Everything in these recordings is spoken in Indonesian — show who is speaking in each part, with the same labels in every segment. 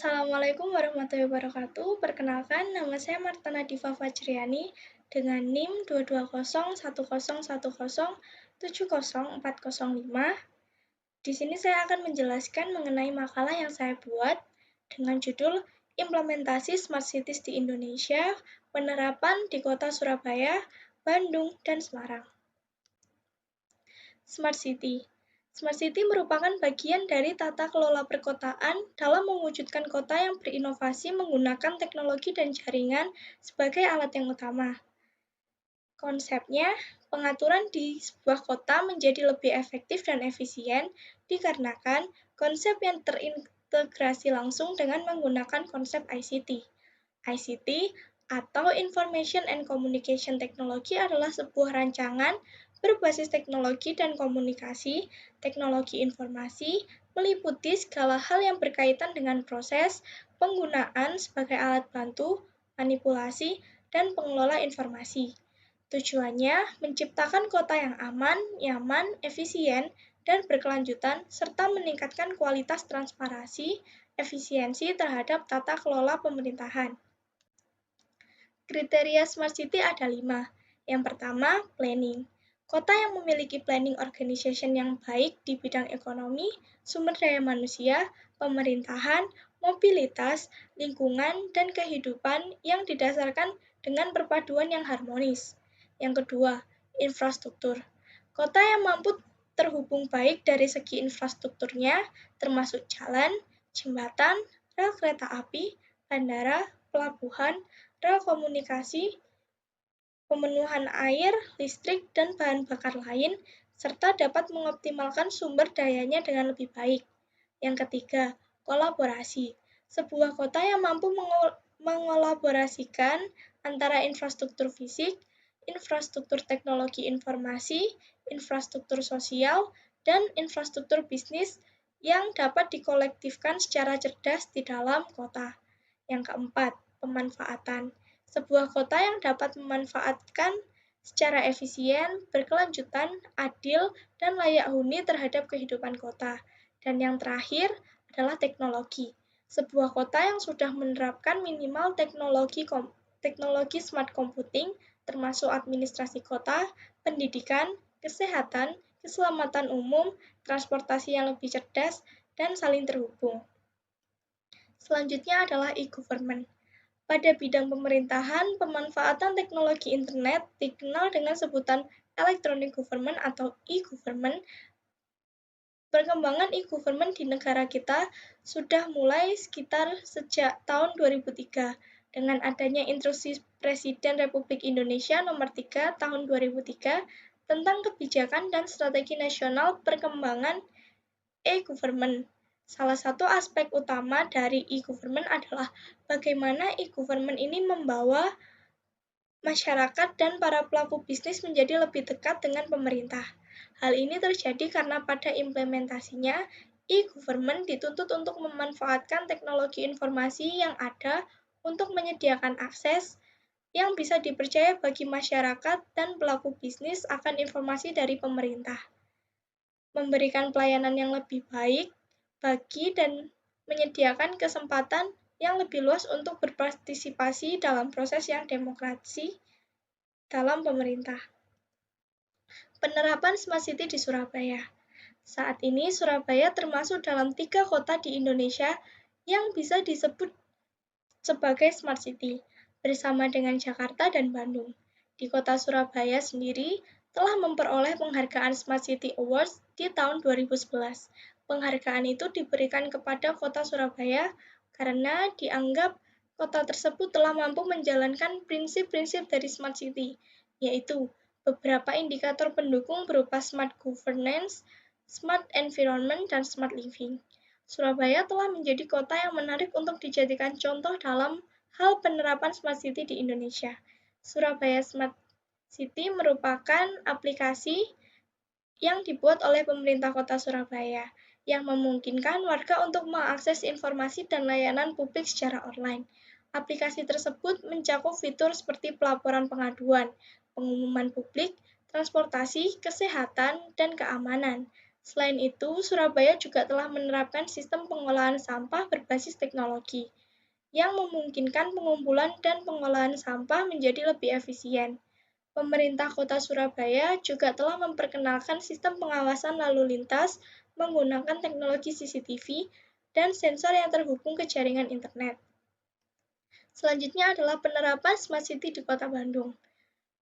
Speaker 1: Assalamualaikum warahmatullahi wabarakatuh. Perkenalkan, nama saya Martana Diva Fajriani dengan NIM 2201010704005. Di sini saya akan menjelaskan mengenai makalah yang saya buat dengan judul Implementasi Smart Cities di Indonesia, Penerapan di Kota Surabaya, Bandung, dan Semarang. Smart City. Smart City merupakan bagian dari tata kelola perkotaan dalam mewujudkan kota yang berinovasi menggunakan teknologi dan jaringan sebagai alat yang utama. Konsepnya, pengaturan di sebuah kota menjadi lebih efektif dan efisien dikarenakan konsep yang terintegrasi langsung dengan menggunakan konsep ICT. ICT atau Information and Communication Technology adalah sebuah rancangan berbasis teknologi dan komunikasi, teknologi informasi, meliputi segala hal yang berkaitan dengan proses, penggunaan sebagai alat bantu, manipulasi, dan pengelola informasi. Tujuannya menciptakan kota yang aman, nyaman, efisien, dan berkelanjutan, serta meningkatkan kualitas transparansi, efisiensi terhadap tata kelola pemerintahan. Kriteria Smart City ada 5. Yang pertama, planning. Kota yang memiliki planning organization yang baik di bidang ekonomi, sumber daya manusia, pemerintahan, mobilitas, lingkungan, dan kehidupan yang didasarkan dengan perpaduan yang harmonis. Yang kedua, infrastruktur. Kota yang mampu terhubung baik dari segi infrastrukturnya, termasuk jalan, jembatan, rel kereta api, bandara, pelabuhan, rel komunikasi, pemenuhan air, listrik, dan bahan bakar lain, serta dapat mengoptimalkan sumber dayanya dengan lebih baik. Yang ketiga, kolaborasi. Sebuah kota yang mampu mengolaborasikan antara infrastruktur fisik, infrastruktur teknologi informasi, infrastruktur sosial, dan infrastruktur bisnis yang dapat dikolektifkan secara cerdas di dalam kota. Yang keempat, pemanfaatan. Sebuah kota yang dapat memanfaatkan secara efisien, berkelanjutan, adil, dan layak huni terhadap kehidupan kota. Dan yang terakhir adalah teknologi. Sebuah kota yang sudah menerapkan minimal teknologi smart computing, termasuk administrasi kota, pendidikan, kesehatan, keselamatan umum, transportasi yang lebih cerdas, dan saling terhubung. Selanjutnya adalah e-government. Pada bidang pemerintahan, pemanfaatan teknologi internet dikenal dengan sebutan electronic government atau e-government. Perkembangan e-government di negara kita sudah mulai sekitar sejak tahun 2003 dengan adanya Instruksi Presiden Republik Indonesia Nomor 3 Tahun 2003 tentang kebijakan dan strategi nasional perkembangan e-government. Salah satu aspek utama dari e-government adalah bagaimana e-government ini membawa masyarakat dan para pelaku bisnis menjadi lebih dekat dengan pemerintah. Hal ini terjadi karena pada implementasinya, e-government dituntut untuk memanfaatkan teknologi informasi yang ada untuk menyediakan akses yang bisa dipercaya bagi masyarakat dan pelaku bisnis akan informasi dari pemerintah, memberikan pelayanan yang lebih baik bagi dan menyediakan kesempatan yang lebih luas untuk berpartisipasi dalam proses yang demokrasi dalam pemerintah. Penerapan Smart City di Surabaya. Saat ini Surabaya termasuk dalam 3 kota di Indonesia yang bisa disebut sebagai Smart City, bersama dengan Jakarta dan Bandung. Di kota Surabaya sendiri telah memperoleh penghargaan Smart City Awards di tahun 2011. Penghargaan itu diberikan kepada kota Surabaya karena dianggap kota tersebut telah mampu menjalankan prinsip-prinsip dari Smart City, yaitu beberapa indikator pendukung berupa Smart Governance, Smart Environment, dan Smart Living. Surabaya telah menjadi kota yang menarik untuk dijadikan contoh dalam hal penerapan Smart City di Indonesia. Surabaya Smart City merupakan aplikasi yang dibuat oleh pemerintah kota Surabaya yang memungkinkan warga untuk mengakses informasi dan layanan publik secara online. Aplikasi tersebut mencakup fitur seperti pelaporan pengaduan, pengumuman publik, transportasi, kesehatan, dan keamanan. Selain itu, Surabaya juga telah menerapkan sistem pengolahan sampah berbasis teknologi yang memungkinkan pengumpulan dan pengolahan sampah menjadi lebih efisien. Pemerintah Kota Surabaya juga telah memperkenalkan sistem pengawasan lalu lintas menggunakan teknologi CCTV dan sensor yang terhubung ke jaringan internet. Selanjutnya adalah penerapan Smart City di Kota Bandung.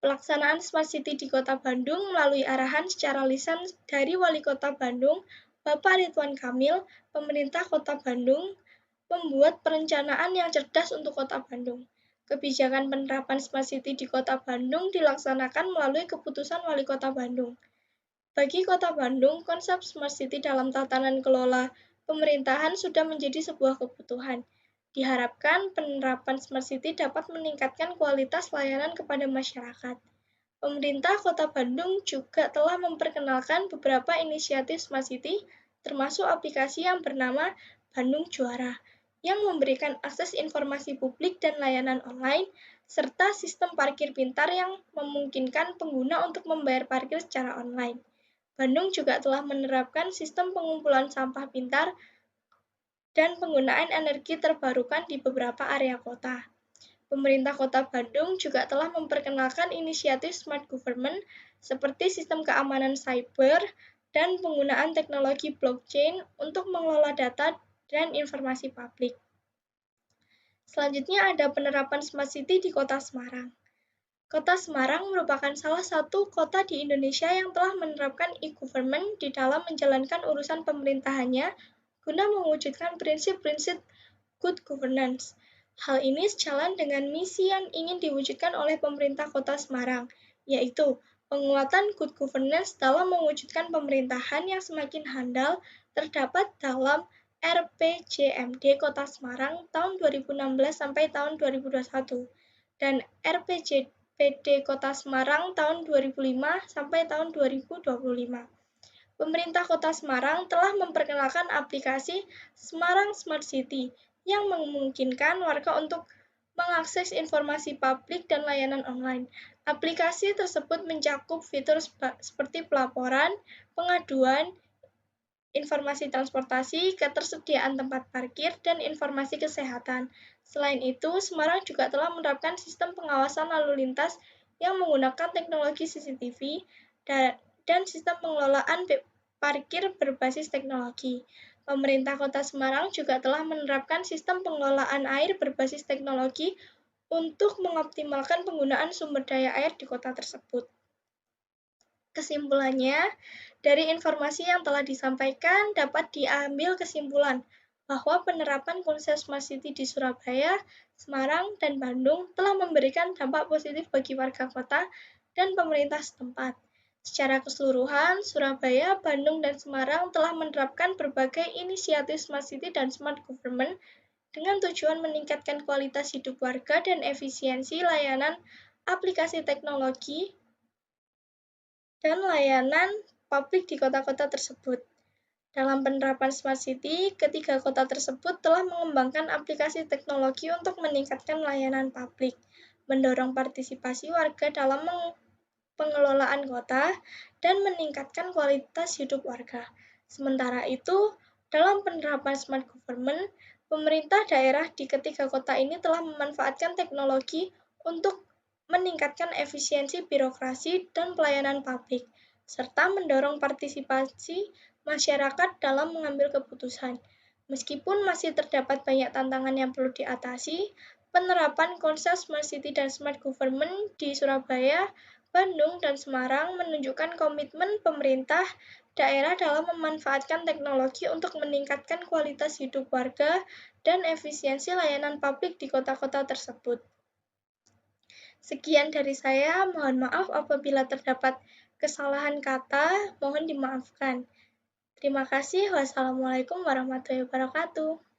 Speaker 1: Pelaksanaan Smart City di Kota Bandung melalui arahan secara lisan dari Wali Kota Bandung, Bapak Ridwan Kamil, pemerintah Kota Bandung membuat perencanaan yang cerdas untuk Kota Bandung. Kebijakan penerapan Smart City di Kota Bandung dilaksanakan melalui keputusan Wali Kota Bandung. Bagi Kota Bandung, konsep Smart City dalam tatanan kelola pemerintahan sudah menjadi sebuah kebutuhan. Diharapkan penerapan Smart City dapat meningkatkan kualitas layanan kepada masyarakat. Pemerintah Kota Bandung juga telah memperkenalkan beberapa inisiatif Smart City, termasuk aplikasi yang bernama Bandung Juara, yang memberikan akses informasi publik dan layanan online, serta sistem parkir pintar yang memungkinkan pengguna untuk membayar parkir secara online. Bandung juga telah menerapkan sistem pengumpulan sampah pintar dan penggunaan energi terbarukan di beberapa area kota. Pemerintah Kota Bandung juga telah memperkenalkan inisiatif Smart Government seperti sistem keamanan cyber dan penggunaan teknologi blockchain untuk mengelola data dan informasi publik. Selanjutnya ada penerapan Smart City di Kota Semarang. Kota Semarang merupakan salah satu kota di Indonesia yang telah menerapkan e-government di dalam menjalankan urusan pemerintahannya guna mewujudkan prinsip-prinsip good governance. Hal ini sejalan dengan misi yang ingin diwujudkan oleh pemerintah Kota Semarang, yaitu penguatan good governance dalam mewujudkan pemerintahan yang semakin handal terdapat dalam RPJMD Kota Semarang tahun 2016 sampai tahun 2021 dan RPJPD Kota Semarang tahun 2005 sampai tahun 2025. Pemerintah Kota Semarang telah memperkenalkan aplikasi Semarang Smart City yang memungkinkan warga untuk mengakses informasi publik dan layanan online. Aplikasi tersebut mencakup fitur seperti pelaporan, pengaduan, informasi transportasi, ketersediaan tempat parkir, dan informasi kesehatan. Selain itu, Semarang juga telah menerapkan sistem pengawasan lalu lintas yang menggunakan teknologi CCTV dan sistem pengelolaan parkir berbasis teknologi. Pemerintah Kota Semarang juga telah menerapkan sistem pengelolaan air berbasis teknologi untuk mengoptimalkan penggunaan sumber daya air di kota tersebut. Kesimpulannya, dari informasi yang telah disampaikan dapat diambil kesimpulan bahwa penerapan konsep Smart City di Surabaya, Semarang, dan Bandung telah memberikan dampak positif bagi warga kota dan pemerintah setempat. Secara keseluruhan, Surabaya, Bandung, dan Semarang telah menerapkan berbagai inisiatif Smart City dan Smart Government dengan tujuan meningkatkan kualitas hidup warga dan efisiensi layanan aplikasi teknologi dan layanan publik di kota-kota tersebut. Dalam penerapan Smart City, ketiga kota tersebut telah mengembangkan aplikasi teknologi untuk meningkatkan layanan publik, mendorong partisipasi warga dalam pengelolaan kota, dan meningkatkan kualitas hidup warga. Sementara itu, dalam penerapan Smart Government, pemerintah daerah di ketiga kota ini telah memanfaatkan teknologi untuk meningkatkan efisiensi birokrasi dan pelayanan publik, serta mendorong partisipasi masyarakat dalam mengambil keputusan. Meskipun masih terdapat banyak tantangan yang perlu diatasi, penerapan konsep Smart City dan Smart Government di Surabaya, Bandung, dan Semarang menunjukkan komitmen pemerintah daerah dalam memanfaatkan teknologi untuk meningkatkan kualitas hidup warga dan efisiensi layanan publik di kota-kota tersebut. Sekian dari saya, mohon maaf apabila terdapat kesalahan kata, mohon dimaafkan. Terima kasih. Wassalamualaikum warahmatullahi wabarakatuh.